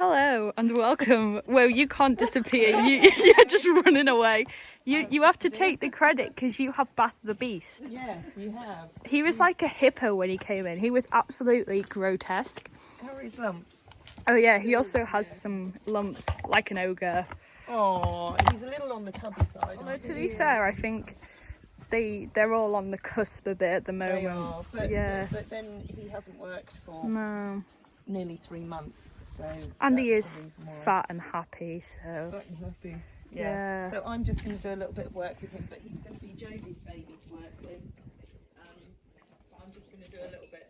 Hello and welcome. Well, you can't disappear. You're just running away. You have to take the credit because you have Bath the Beast. Yes, you have. He was like a hippo when he came in. He was absolutely grotesque. How are his lumps? Oh yeah, he also has some lumps like an ogre. Oh, he's a little on the tubby side. Although to be fair, I think they're all on the cusp a bit at the moment. They are, but, yeah. but then he hasn't worked for No. nearly 3 months, so. And he that's is the reason why. fat and happy, so. Fat and happy. Yeah. So I'm just going to do a little bit of work with him, but he's going to be Jodie's baby to work with. I'm just going to do a little bit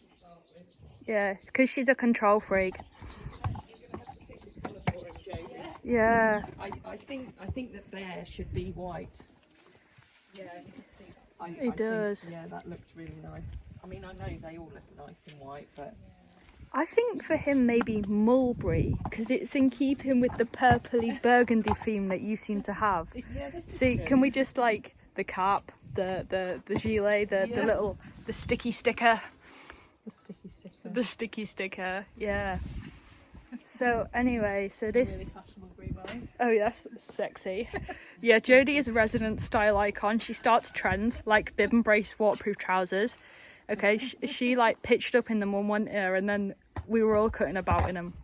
to start with. Yeah, it's because she's a control freak. You're going to have to pick a colour for him, Jodie. Yeah. I think that Bear should be white. Yeah, you can see. He does. Yeah, that looked really nice. I mean, I know they all look nice in white, but I think for him maybe mulberry because it's in keeping with the purpley burgundy theme that you seem to have. yeah, this is See, good. can we just like the cap, the gilet, the sticky sticker, the sticky sticker? yeah. So anyway, so this. Really fashionable green line. Oh yes, sexy. Yeah, Jodie is a resident style icon. She starts trends like bib and brace waterproof trousers. Okay, she like pitched up in them one winter and then we were all cutting about in them.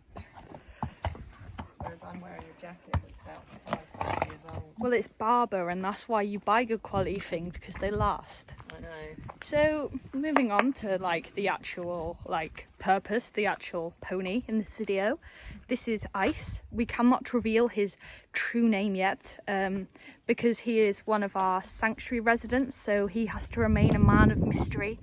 Whereas I'm wearing a jacket that's about 5, 6 years old. Well, it's Barber and that's why you buy good quality things because they last. I know. So moving on to like the actual like purpose, the actual pony in this video. This is Ice. We cannot reveal his true name yet because he is one of our sanctuary residents, so he has to remain a man of mystery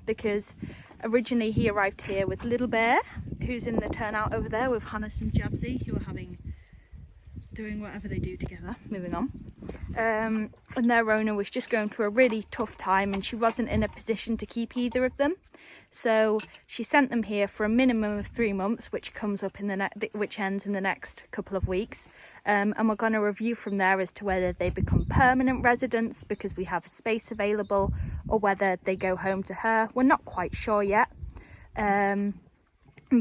because originally he arrived here with Little Bear, who's in the turnout over there with Hannes and Jabsy, who are doing whatever they do together. Moving on. And their owner was just going through a really tough time and she wasn't in a position to keep either of them. So she sent them here for a minimum of 3 months, which comes up which ends in the next couple of weeks. And we're going to review from there as to whether they become permanent residents because we have space available or whether they go home to her. We're not quite sure yet.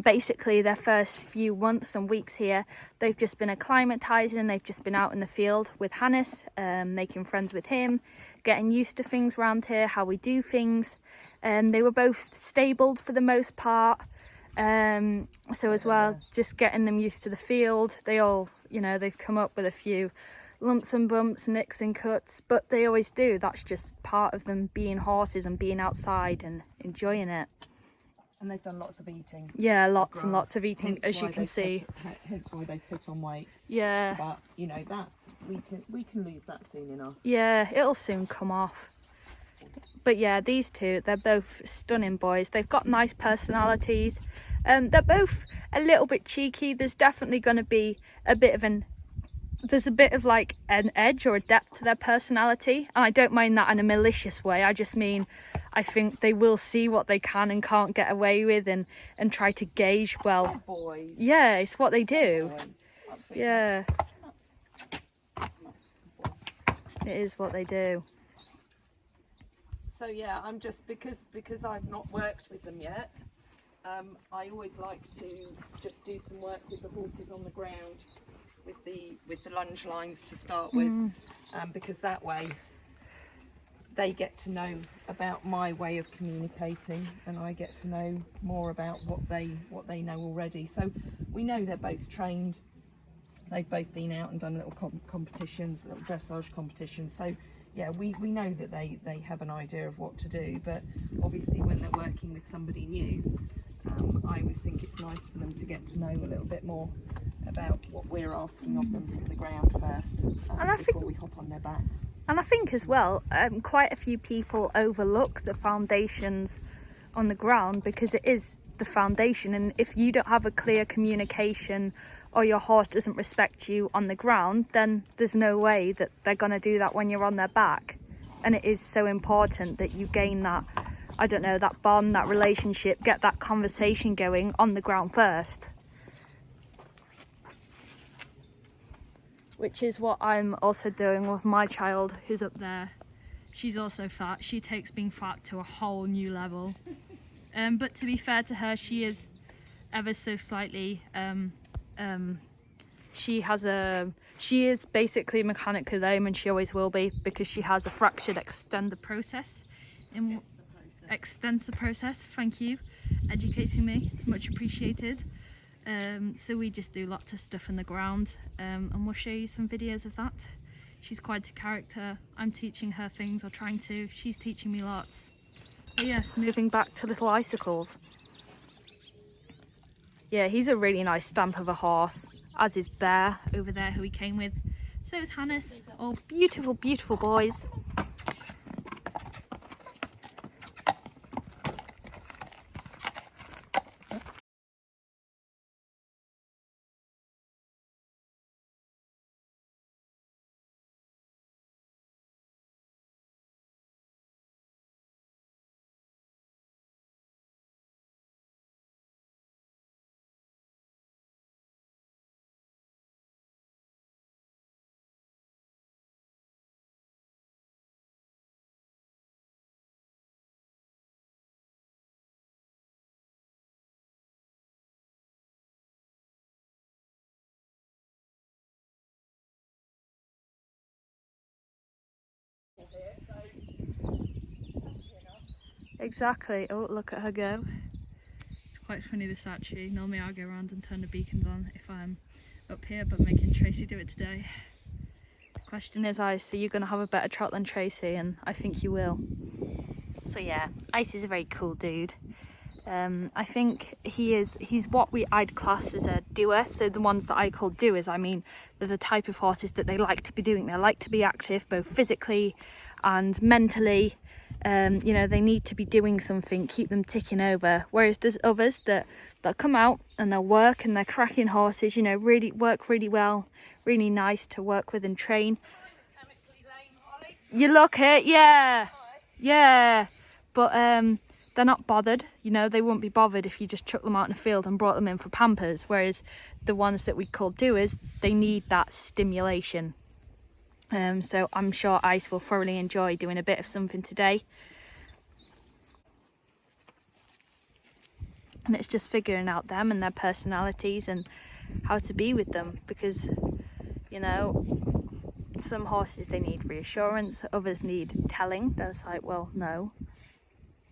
Basically their first few months and weeks here, they've just been acclimatizing. They've just been out in the field with Hannes, making friends with him, getting used to things around here, how we do things. They were both stabled for the most part, so as well, just getting them used to the field. They all, they've come up with a few lumps and bumps, nicks and cuts, but they always do. That's just part of them being horses and being outside and enjoying it. And they've done lots of eating. Yeah, lots and lots of eating, as you can see. Hence why they put on weight. Yeah. But that we can lose that soon enough. Yeah, it'll soon come off. But yeah, these two, they're both stunning boys. They've got nice personalities. They're both a little bit cheeky. There's definitely going to be a bit of like an edge or a depth to their personality. And I don't mind that in a malicious way. I just mean, I think they will see what they can and can't get away with and try to gauge, well, boys. Yeah, it's what they do. Yeah. It is what they do. So yeah, I'm just, because I've not worked with them yet, I always like to just do some work with the horses on the ground with the lunge lines to start with, because that way they get to know about my way of communicating and I get to know more about what they know already. So we know they're both trained. They've both been out and done little competitions, little dressage competitions. So yeah, we know that they have an idea of what to do, but obviously when they're working with somebody new, I always think it's nice for them to get to know a little bit more about what we're asking of them from the ground first, before we hop on their backs. And I think as well, quite a few people overlook the foundations on the ground because it is the foundation, and if you don't have a clear communication or your horse doesn't respect you on the ground, then there's no way that they're going to do that when you're on their back. And it is so important that you gain that, I don't know, that bond, that relationship, get that conversation going on the ground first. Which is what I'm also doing with my child who's up there. She's also fat. She takes being fat to a whole new level. But to be fair to her, she is ever so slightly. She is basically mechanically lame, and she always will be, because she has a fractured extensor process. Extensor process. Thank you, educating me. It's much appreciated. So we just do lots of stuff in the ground, and we'll show you some videos of that. She's quite a character. I'm teaching her things, or trying to. She's teaching me lots. But yes, moving back to little icicles. Yeah, he's a really nice stamp of a horse, as is Bear over there, who he came with. So is Hannes. All beautiful, beautiful boys. Exactly. Oh, look at her go. It's quite funny, this actually. Normally I go around and turn the beacons on if I'm up here, but making Tracy do it today. The question is, Ice, are you going to have a better trot than Tracy? And I think you will. So yeah, Ice is a very cool dude. I think he's what I'd class as a doer. So the ones that I call doers, I mean, they're the type of horses that they like to be doing. They like to be active, both physically and mentally. You know, they need to be doing something, keep them ticking over. Whereas there's others that come out and they'll work, and they're cracking horses, you know, really work really well, really nice to work with and train. You look it, yeah, yeah. But they're not bothered, you know, they wouldn't be bothered if you just chucked them out in the field and brought them in for pampers. Whereas the ones that we call doers, they need that stimulation. So I'm sure Ice will thoroughly enjoy doing a bit of something today. And it's just figuring out them and their personalities and how to be with them, because, you know, some horses, they need reassurance, others need telling. They're like, well, no.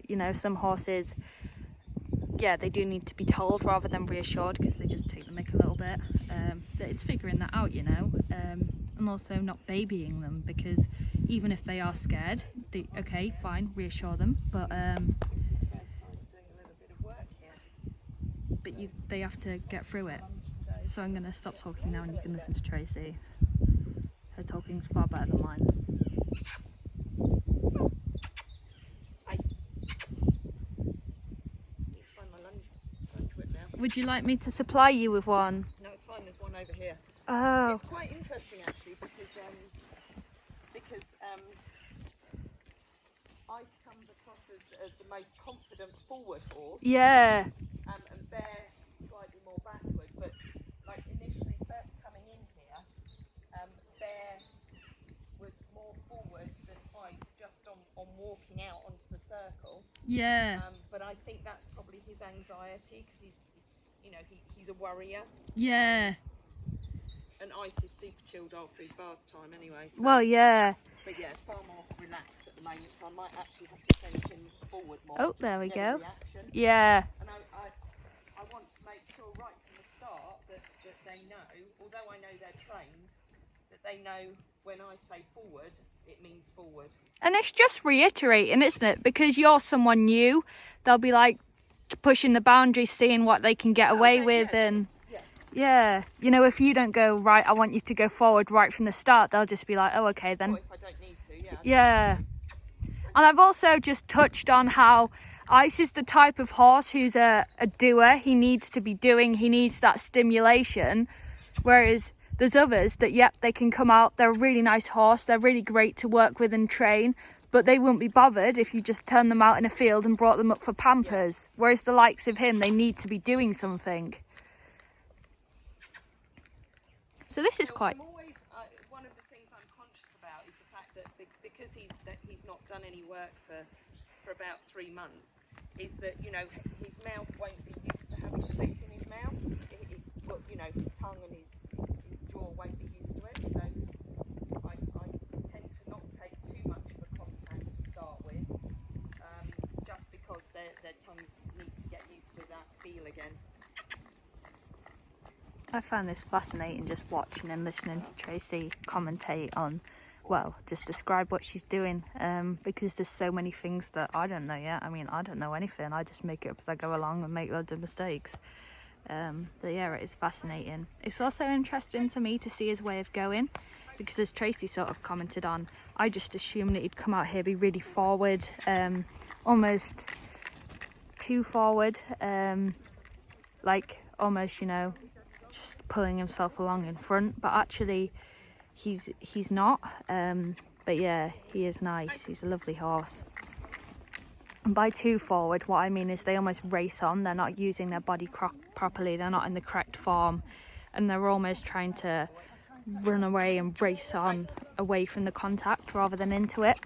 You know, some horses, yeah, they do need to be told rather than reassured, because they just take the mick a little bit. But it's figuring that out, you know, and also not babying them, because even if they are scared, okay, fine, reassure them, but they have to get through it. So I'm going to stop talking now, and you can listen to Tracy. Her talking's far better than mine. Would you like me to supply you with one? No, it's fine. There's one over here. Oh. It's quite interesting actually, because Ice comes across as the most confident forward horse. Yeah. And Bear slightly more backward. But like initially, first coming in here, Bear was more forward than Ice, just on walking out onto the circle. Yeah. But I think that's probably his anxiety, because he's a worrier. Yeah. And Ice is super chilled after his bath time anyway. So. Well, yeah. But yeah, far more relaxed at the moment, so I might actually have to send him forward more. Oh, there we go. Reaction. Yeah. And I want to make sure right from the start that they know, although I know they're trained, that they know when I say forward, it means forward. And it's just reiterating, isn't it? Because you're someone new, they'll be like pushing the boundaries, seeing what they can get away with, and yeah, you know, if you don't go, right, I want you to go forward right from the start, they'll just be like, oh, okay then. Or if I don't need to, yeah. Yeah. And I've also just touched on how Ice is the type of horse who's a doer. He needs to be doing, he needs that stimulation. Whereas there's others that, yep, they can come out, they're a really nice horse, they're really great to work with and train, but they wouldn't be bothered if you just turned them out in a field and brought them up for pampers. Yeah. Whereas the likes of him, they need to be doing something. So this is quite... I'm always, one of the things I'm conscious about is the fact that because he's not done any work for for about 3 months, is that, you know, his mouth won't be used to having flesh in his mouth. But, you know, his tongue and his jaw won't be used to it. So I tend to not take too much of a contact to start with, just because their tongues need to get used to that feel again. I find this fascinating, just watching and listening to Tracy commentate on, well, just describe what she's doing, because there's so many things that I don't know yet. I mean, I don't know anything. I just make it up as I go along and make loads of mistakes. But yeah, it is fascinating. It's also interesting to me to see his way of going, because as Tracy sort of commented on, I just assumed that he'd come out here, be really forward, almost too forward, like almost, you know, just pulling himself along in front, but actually he's not. But yeah, he is nice. He's a lovely horse. And by too forward, what I mean is they almost race on. They're not using their body properly. They're not in the correct form, and they're almost trying to run away and race on away from the contact rather than into it,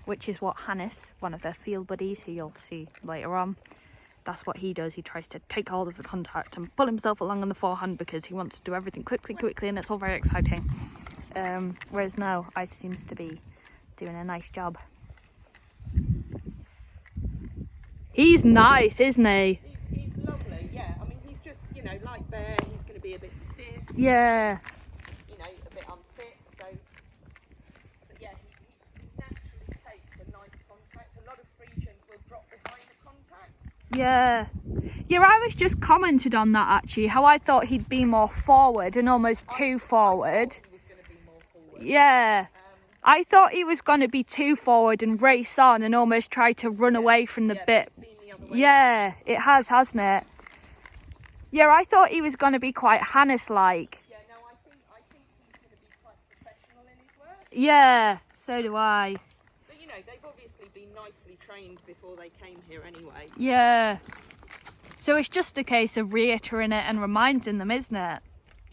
which is what Hannes, one of their field buddies, who you'll see later on, that's what he does. He tries to take hold of the contact and pull himself along on the forehand because he wants to do everything quickly, and it's all very exciting. Whereas now, Ice seems to be doing a nice job. He's nice, isn't he? He's lovely, yeah. I mean, he's just, you know, like Bear, he's going to be a bit stiff. Yeah. You know, a bit unfit, so... But yeah, he naturally takes a nice contact. A lot of Friesians will drop behind the contact. Yeah. Yeah, I was just commented on that actually, how I thought he'd be more forward and almost too forward. He was going to be more forward. Yeah. I thought he was going to be too forward and race on and almost try to run away from the bit. Yeah, it has, hasn't it? Yeah, I thought he was going to be quite Hannes-like. Yeah, no, I think he's going to be quite professional in his work. Yeah, so do I. But, you know, they've obviously been nicely trained before they came here anyway. Yeah. So it's just a case of reiterating it and reminding them, isn't it?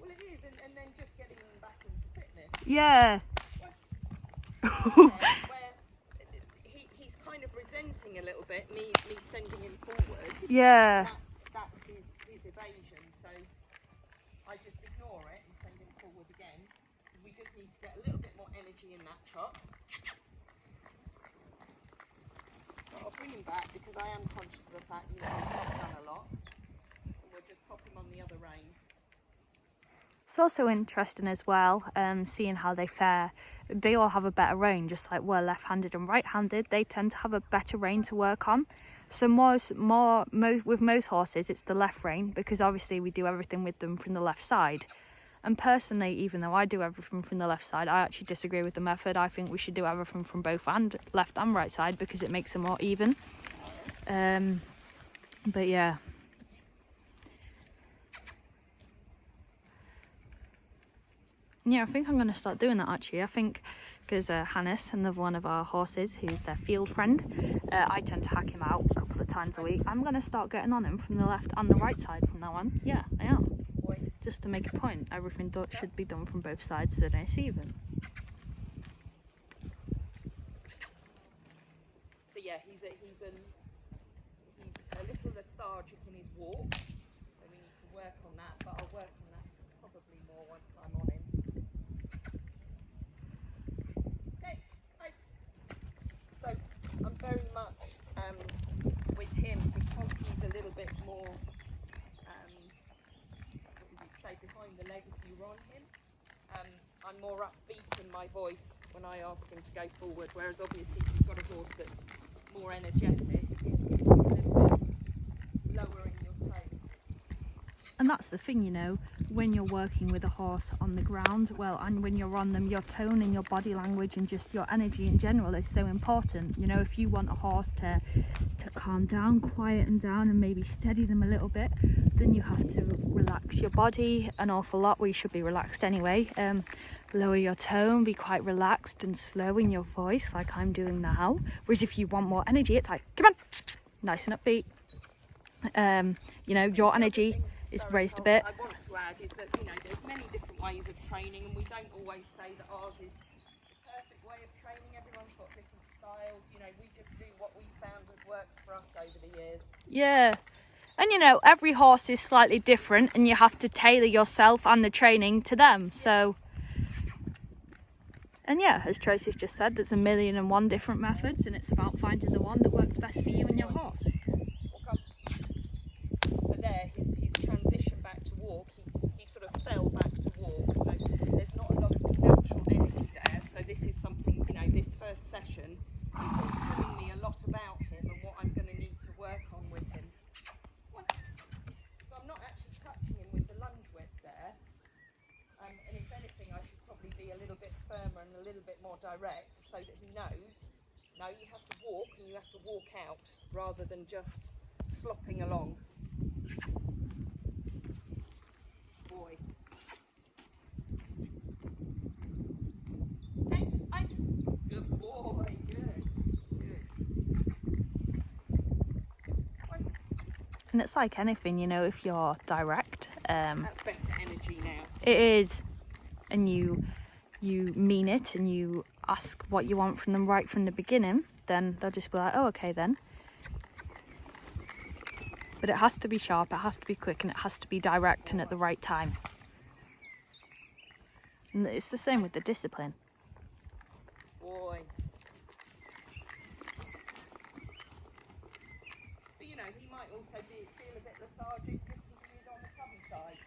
Well, it is, and then just getting them back into fitness. Yeah. Where he's kind of resenting a little bit me sending him forward. Yeah. That's his evasion. So I just ignore it and send him forward again. We just need to get a little bit more energy in that trot. But I'll bring him back because I am conscious of the fact, you know, he's not done a lot. And we'll just pop him on the other rein. It's also interesting as well, seeing how they fare. They all have a better rein, just like we're left-handed and right-handed. They tend to have a better rein to work on. So with most horses, it's the left rein, because obviously we do everything with them from the left side. And personally, even though I do everything from the left side, I actually disagree with the method. I think we should do everything from both left and right side, because it makes it more even. But yeah. Yeah, I think I'm going to start doing that actually. I think because Hannes, another one of our horses, who's their field friend, I tend to hack him out a couple of times a week. I'm going to start getting on him from the left and the right side from now on. Yeah, I am. Just to make a point, everything should be done from both sides so that it's even. So yeah, he's a little lethargic in his walk. So we need to work on that, but I'll work on that probably more once I'm on him. So I'm very much with him because he's a little bit more, say behind the leg if you were on him. I'm more upbeat in my voice when I ask him to go forward, whereas obviously if you've got a horse that's more energetic, it's a little bit lower in your tone. And that's the thing, you know, when you're working with a horse on the ground, well, and when you're on them, your tone and your body language and just your energy in general is so important. You know, if you want a horse to calm down, quieten down and maybe steady them a little bit, then you have to relax your body an awful lot. Well, you should be relaxed anyway. Lower your tone, be quite relaxed and slow in your voice like I'm doing now. Whereas if you want more energy, it's like, come on, nice and upbeat. You know, your energy is raised a bit. I want to add is that, you know, there's many different ways of training, and we don't always say that ours is the perfect way of training. Everyone's got different trials. You know, we just do what we found has worked for us over the years. Yeah. And you know, every horse is slightly different and you have to tailor yourself and the training to them. So, and yeah, as Tracy's just said, there's 1,000,001 different methods and it's about finding the one that works best for you and your horse. So there, his transition back to walk, he sort of fell back to walk, so there's not a lot of natural energy there. So this is something, you know, this first session is sort of telling me a lot about him and what I'm going to need to work on with him. So I'm not actually touching him with the lunge whip there, and if anything I should probably be a little bit firmer and a little bit more direct so that he knows, no, you have to walk and you have to walk out rather than just slopping along. Boy. Hey, ice. Good boy. Good. And it's like anything, you know, if you're direct, That's better energy now. it is, and you mean it and you ask what you want from them right from the beginning, then they'll just be like, oh, okay then. But it has to be sharp, it has to be quick, and it has to be direct and at the right time. And it's the same with the discipline. Boy. But you know, he might also feel a bit lethargic just as he is on the chubby side.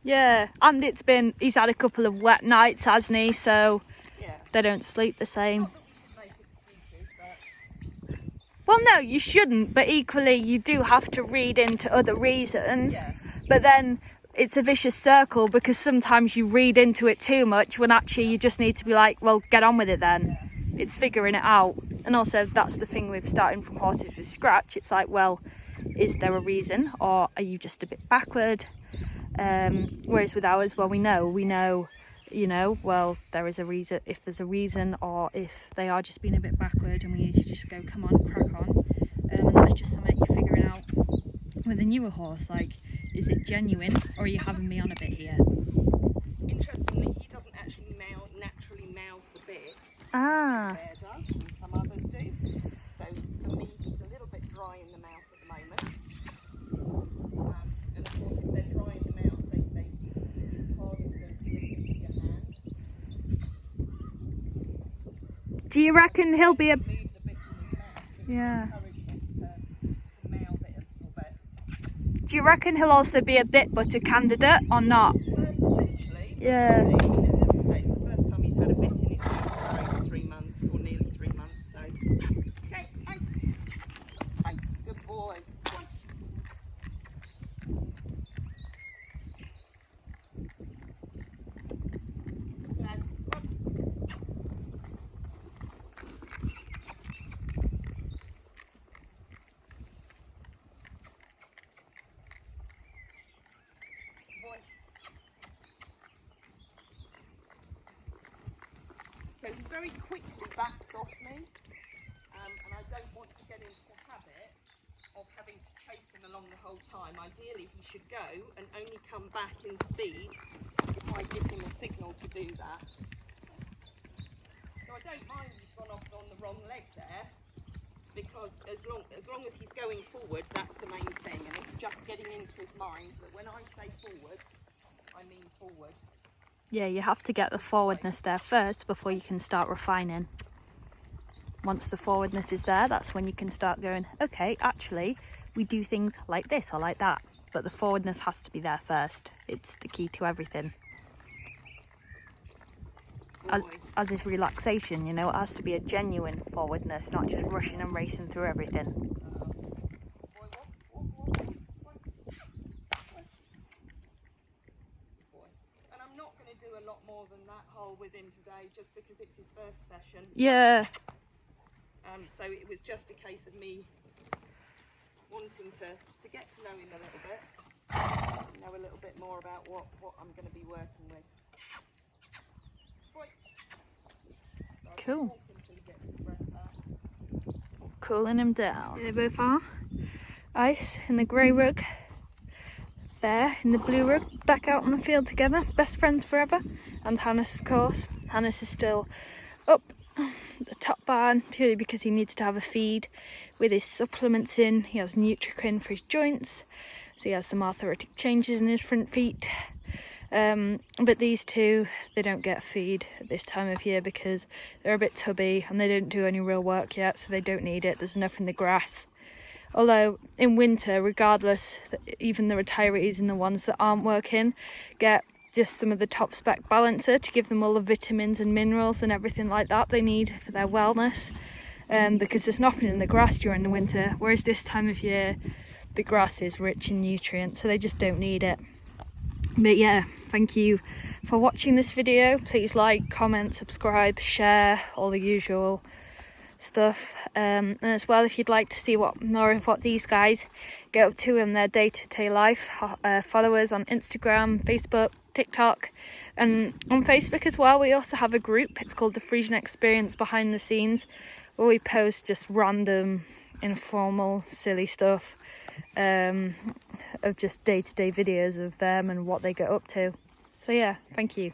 Yeah, and he's had a couple of wet nights, hasn't he? So Yeah. they don't sleep the same. Not that we should make excuses, but Well, no, you shouldn't, but equally you do have to read into other reasons. yeah. But then it's a vicious circle because sometimes you read into it too much when actually you just need to be like, well, get on with it then. It's figuring it out. And also that's the thing with starting from horses with scratch. It's like, well, is there a reason or are you just a bit backward? Whereas with ours, well, we know, you know, well, there is a reason, if there's a reason, or if they are just being a bit backward and we need to just go, come on, crack on. And that's just something you're figuring out with a newer horse, like, is it genuine or are you having me on a bit here? Interestingly, he doesn't actually naturally mouth the bit. Ah. Bear does, and some others do. So for me, he's a little bit dry in the mouth at the moment. And of course, if they're dry in the mouth, it's harder for them to listen to your hands. Do you reckon he'll be a... Move the bit in his mouth. Yeah. Encourage him to mouth it a little bit. Do you reckon he'll also be a bit butter candidate or not? Potentially. Yeah. I mean, as I say, it's the first time he's had a bit in his mouth for over 3 months, or nearly 3 months. So, okay, ice, good boy. So he very quickly backs off me, and I don't want to get into the habit of having to chase him along the whole time. Ideally, he should go and only come back in speed if I give him a signal to do that. So I don't mind he's gone off on the wrong leg there, because as long as he's going forward, that's the main thing, and it's just getting into his mind that when I say forward, I mean forward. Yeah, you have to get the forwardness there first before you can start refining. Once the forwardness is there, that's when you can start going, okay, actually, we do things like this or like that. But the forwardness has to be there first. It's the key to everything. As is relaxation, you know, it has to be a genuine forwardness, not just rushing and racing through everything. Do a lot more than that hole with him today, just because it's his first session. Yeah. So it was just a case of me wanting to get to know him a little bit, know a little bit more about what I'm going to be working with. Cool. Cooling him down. There they both are. Ice in the grey rug. Bear in the blue rug, back out on the field together, best friends forever. And Hannes, of course. Hannes is still up the top barn purely because he needs to have a feed with his supplements in. He has Nutriquin for his joints, so he has some arthritic changes in his front feet. But these two, they don't get feed at this time of year because they're a bit tubby and they didn't do any real work yet, so they don't need it. There's enough in the grass. Although in winter, regardless, even the retirees and the ones that aren't working get just some of the top spec balancer to give them all the vitamins and minerals and everything like that they need for their wellness, because there's nothing in the grass during the winter, whereas this time of year the grass is rich in nutrients, so they just don't need it. But yeah, thank you for watching this video. Please like, comment, subscribe, share, all the usual stuff. And as well, if you'd like to see more of what these guys get up to in their day-to-day life, follow us on Instagram, Facebook, TikTok, and on Facebook as well. We also have a group. It's called the Friesian Experience Behind the Scenes, where we post just random, informal, silly stuff, of just day-to-day videos of them and what they get up to. So yeah, thank you.